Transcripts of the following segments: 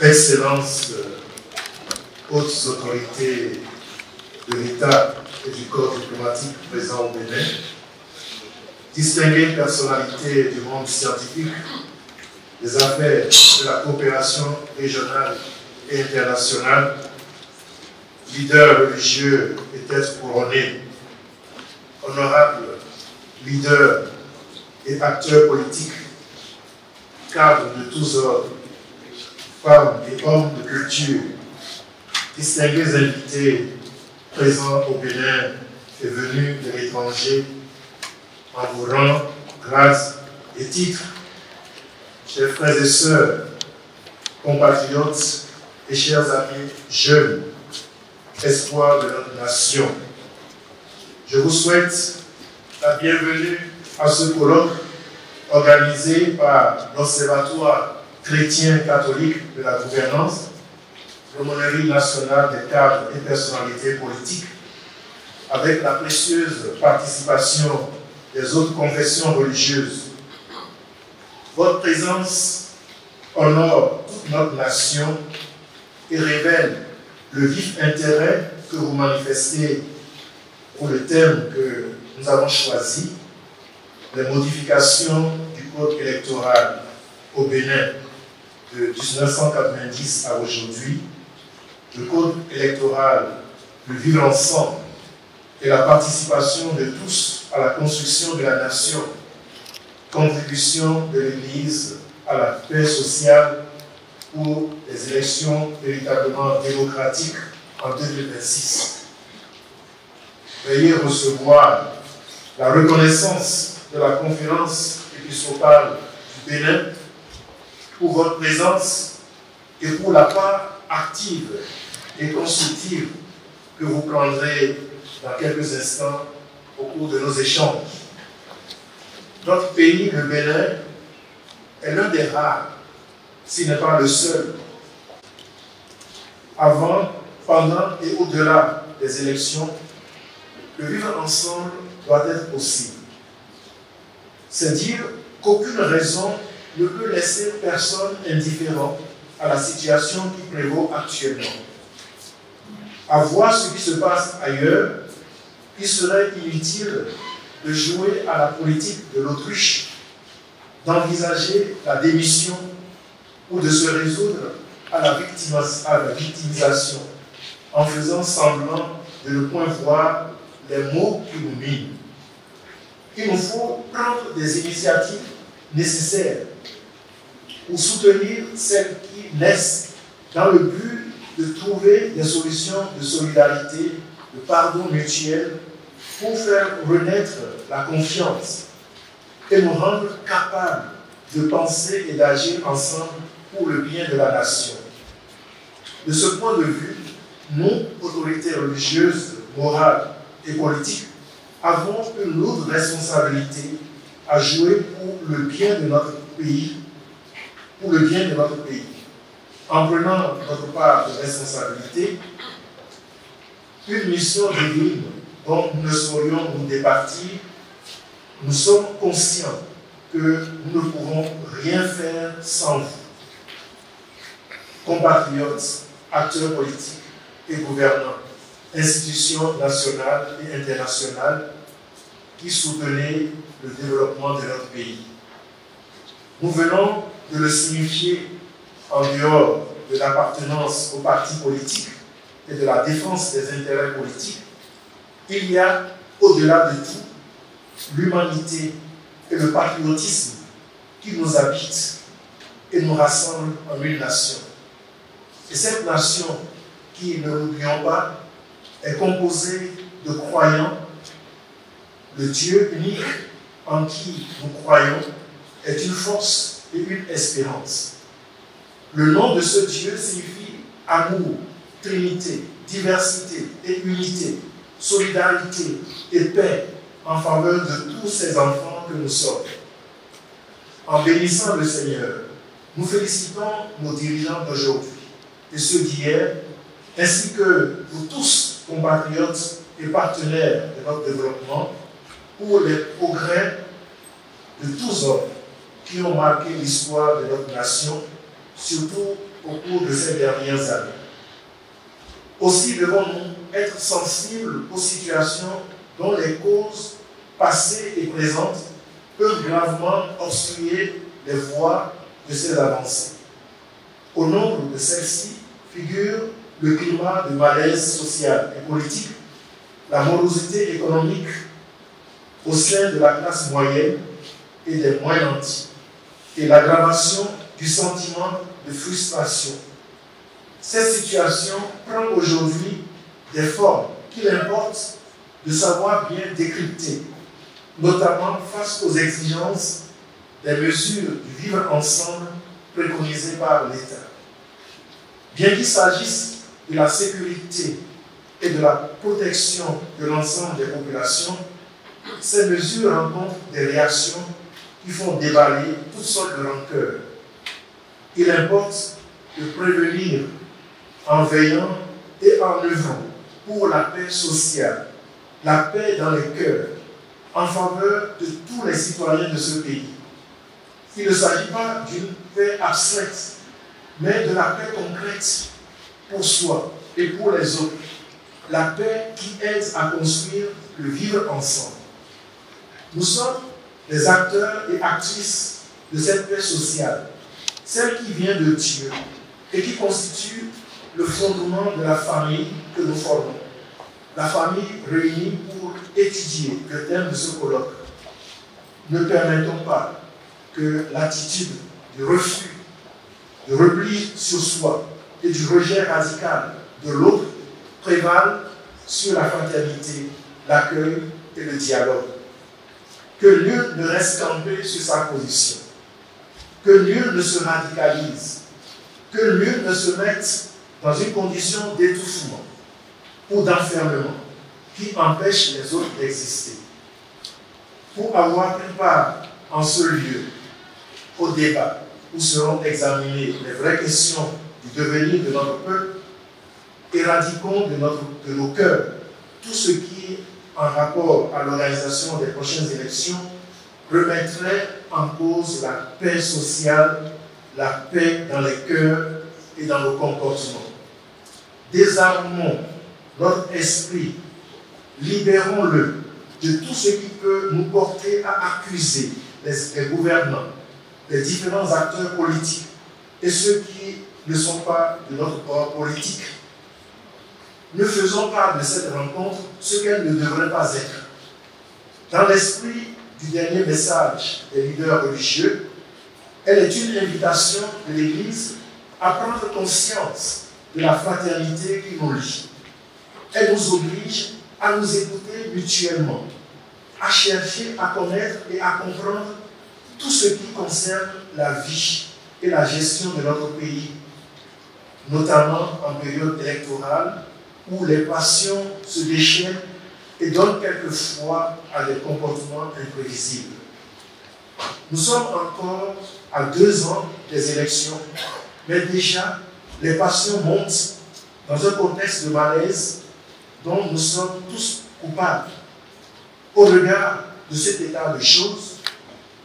Excellences, hautes autorités de l'État et du corps diplomatique présent au Bénin, distinguées personnalités du monde scientifique, des affaires de la coopération régionale et internationale, leaders religieux et têtes couronnées, honorables leaders et acteurs politiques, cadres de tous ordres, femmes et hommes de culture, distingués invités présents au Bénin et venus de l'étranger, en vos rangs, grâces et titres, chers frères et sœurs, compatriotes et chers amis jeunes, espoirs de notre nation. Je vous souhaite la bienvenue à ce colloque organisé par l'Observatoire chrétien catholique de la gouvernance, l'aumônerie nationale des cadres et personnalités politiques, avec la précieuse participation des autres confessions religieuses. Votre présence honore toute notre nation et révèle le vif intérêt que vous manifestez pour le thème que nous avons choisi, les modifications du code électoral au Bénin de 1990 à aujourd'hui, le code électoral, le vivre ensemble et la participation de tous à la construction de la nation, contribution de l'Église à la paix sociale pour les élections véritablement démocratiques en 2026. Veuillez recevoir la reconnaissance de la conférence épiscopale du Bénin pour votre présence et pour la part active et constructive que vous prendrez dans quelques instants au cours de nos échanges. Notre pays, le Bénin, est l'un des rares, s'il n'est pas le seul, avant, pendant et au-delà des élections, le vivre ensemble doit être possible. C'est dire qu'aucune raison ne peut laisser personne indifférent à la situation qui prévaut actuellement. À voir ce qui se passe ailleurs, il serait inutile de jouer à la politique de l'autruche, d'envisager la démission ou de se résoudre à la victimisation en faisant semblant de ne point voir les mots qui nous minent. Il nous faut prendre des initiatives nécessaires pour soutenir celles qui naissent dans le but de trouver des solutions de solidarité, de pardon mutuel, pour faire renaître la confiance et nous rendre capables de penser et d'agir ensemble pour le bien de la nation. De ce point de vue, nous, autorités religieuses, morales et politiques, avons une lourde responsabilité à jouer pour le bien de notre pays, En prenant notre part de responsabilité, une mission divine dont nous ne saurions nous départir, nous sommes conscients que nous ne pourrons rien faire sans vous. Compatriotes, acteurs politiques et gouvernants, institutions nationales et internationales qui soutenaient le développement de notre pays. Nous venons de le signifier en dehors de l'appartenance aux partis politiques et de la défense des intérêts politiques. Il y a, au-delà de tout, l'humanité et le patriotisme qui nous habitent et nous rassemblent en une nation. Et cette nation qui, ne l'oublions pas, est composée de croyants. Le Dieu unique en qui nous croyons est une force et une espérance. Le nom de ce Dieu signifie amour, trinité, diversité et unité, solidarité et paix en faveur de tous ces enfants que nous sommes. En bénissant le Seigneur, nous félicitons nos dirigeants d'aujourd'hui et ceux d'hier, ainsi que vous tous, compatriotes et partenaires de notre développement, pour les progrès de tous hommes qui ont marqué l'histoire de notre nation, surtout au cours de ces dernières années. Aussi devons-nous être sensibles aux situations dont les causes passées et présentes peuvent gravement obstruer les voies de ces avancées. Au nombre de celles-ci figure le climat de malaise social et politique, la morosité économique au sein de la classe moyenne et des moins nantis, et l'aggravation du sentiment de frustration. Cette situation prend aujourd'hui des formes qu'il importe de savoir bien décrypter, notamment face aux exigences des mesures du vivre ensemble préconisées par l'État. Bien qu'il s'agisse de la sécurité et de la protection de l'ensemble des populations, ces mesures rencontrent des réactions qui font déballer toutes sortes de rancœurs. Il importe de prévenir en veillant et en œuvrant pour la paix sociale, la paix dans les cœurs, en faveur de tous les citoyens de ce pays. Il ne s'agit pas d'une paix abstraite, mais de la paix concrète pour soi et pour les autres. La paix qui aide à construire le vivre ensemble. Nous sommes les acteurs et actrices de cette paix sociale, celle qui vient de Dieu et qui constitue le fondement de la famille que nous formons. La famille réunie pour étudier le thème de ce colloque. Ne permettons pas que l'attitude du refus, du repli sur soi et du rejet radical de l'autre prévalent sur la fraternité, l'accueil et le dialogue. Que nul ne reste campé sur sa position, que nul ne se radicalise, que nul ne se mette dans une condition d'étouffement ou d'enfermement qui empêche les autres d'exister. Pour avoir pris part en ce lieu au débat où seront examinées les vraies questions du devenir de notre peuple, éradiquons de nos cœurs tout ce qui, en rapport à l'organisation des prochaines élections, remettrait en cause la paix sociale, la paix dans les cœurs et dans nos comportements. Désarmons notre esprit, libérons-le de tout ce qui peut nous porter à accuser les gouvernants, les différents acteurs politiques et ceux qui ne sont pas de notre bord politique. Ne faisons pas de cette rencontre ce qu'elle ne devrait pas être. Dans l'esprit du dernier message des leaders religieux, elle est une invitation de l'Église à prendre conscience de la fraternité qui nous lie. Elle nous oblige à nous écouter mutuellement, à chercher à connaître et à comprendre tout ce qui concerne la vie et la gestion de notre pays, notamment en période électorale où les passions se déchaînent et donnent quelquefois à des comportements imprévisibles. Nous sommes encore à 2 ans des élections, mais déjà les passions montent dans un contexte de malaise dont nous sommes tous coupables. Au regard de cet état de choses,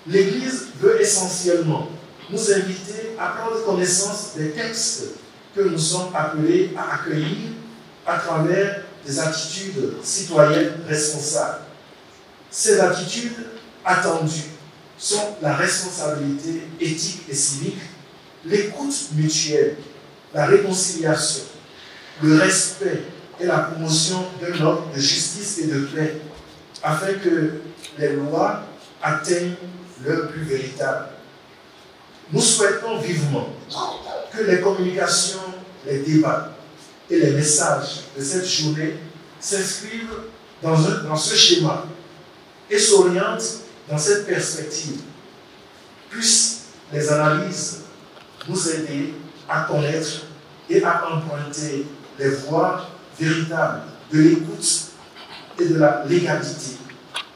l'Église veut essentiellement nous inviter à prendre connaissance des textes que nous sommes appelés à accueillir à travers des attitudes citoyennes responsables. Ces attitudes attendues sont la responsabilité éthique et civique, l'écoute mutuelle, la réconciliation, le respect et la promotion d'un ordre de justice et de paix, afin que les lois atteignent leur but véritable. Nous souhaitons vivement que les communications, les débats et les messages de cette journée s'inscrivent dans ce schéma et s'orientent dans cette perspective. Puissent les analyses nous aider à connaître et à emprunter les voies véritables de l'écoute et de la légalité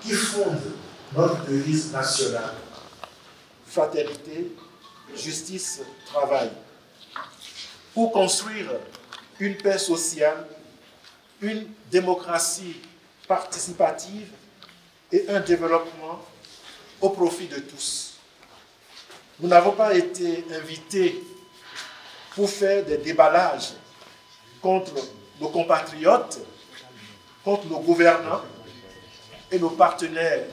qui fondent notre devise nationale. Fraternité, justice, travail. Pour construire une paix sociale, une démocratie participative et un développement au profit de tous. Nous n'avons pas été invités pour faire des déballages contre nos compatriotes, contre nos gouvernants et nos partenaires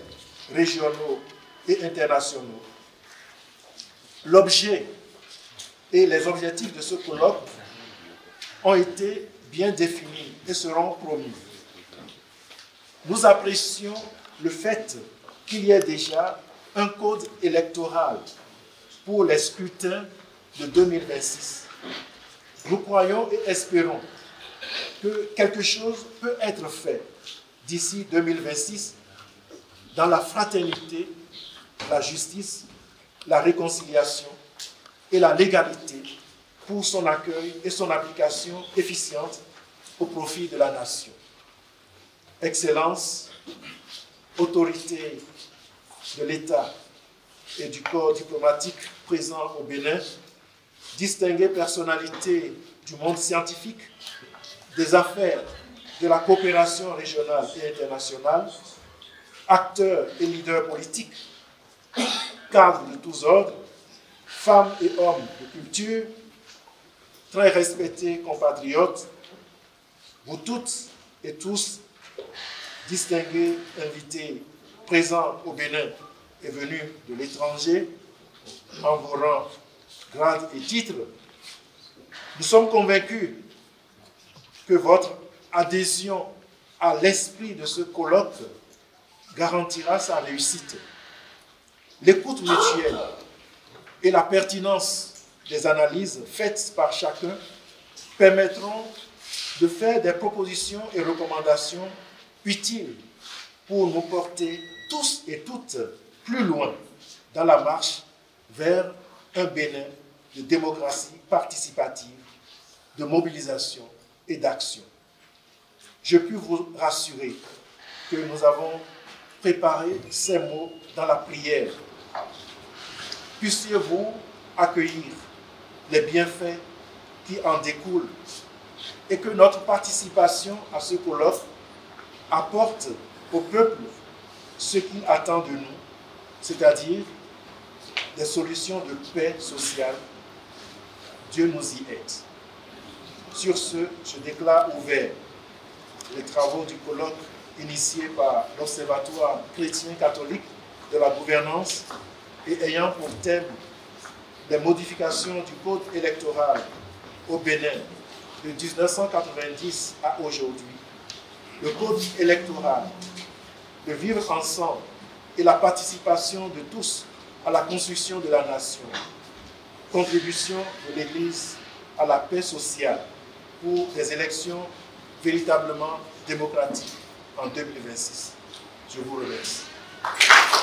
régionaux et internationaux. L'objet et les objectifs de ce colloque ont été bien définis et seront promis. Nous apprécions le fait qu'il y ait déjà un code électoral pour les scrutins de 2026. Nous croyons et espérons que quelque chose peut être fait d'ici 2026 dans la fraternité, la justice, la réconciliation et la légalité pour son accueil et son application efficiente au profit de la nation. Excellence, autorité de l'État et du corps diplomatique présent au Bénin, distinguées personnalités du monde scientifique, des affaires, de la coopération régionale et internationale, acteurs et leaders politiques, cadres de tous ordres, femmes et hommes de culture, très respectés compatriotes, vous toutes et tous, distingués invités présents au Bénin et venus de l'étranger, en vos rangs, grades et titres, nous sommes convaincus que votre adhésion à l'esprit de ce colloque garantira sa réussite. L'écoute mutuelle et la pertinence des analyses faites par chacun permettront de faire des propositions et recommandations utiles pour nous porter tous et toutes plus loin dans la marche vers un Bénin de démocratie participative, de mobilisation et d'action. Je puis vous rassurer que nous avons préparé ces mots dans la prière. Puissiez-vous accueillir les bienfaits qui en découlent et que notre participation à ce colloque apporte au peuple ce qu'il attend de nous, c'est-à-dire des solutions de paix sociale. Dieu nous y aide. Sur ce, je déclare ouvert les travaux du colloque initié par l'Observatoire chrétien catholique de la gouvernance et ayant pour thème les modifications du code électoral au Bénin de 1990 à aujourd'hui. Le code électoral, le vivre ensemble et la participation de tous à la construction de la nation. Contribution de l'Église à la paix sociale pour des élections véritablement démocratiques en 2026. Je vous remercie.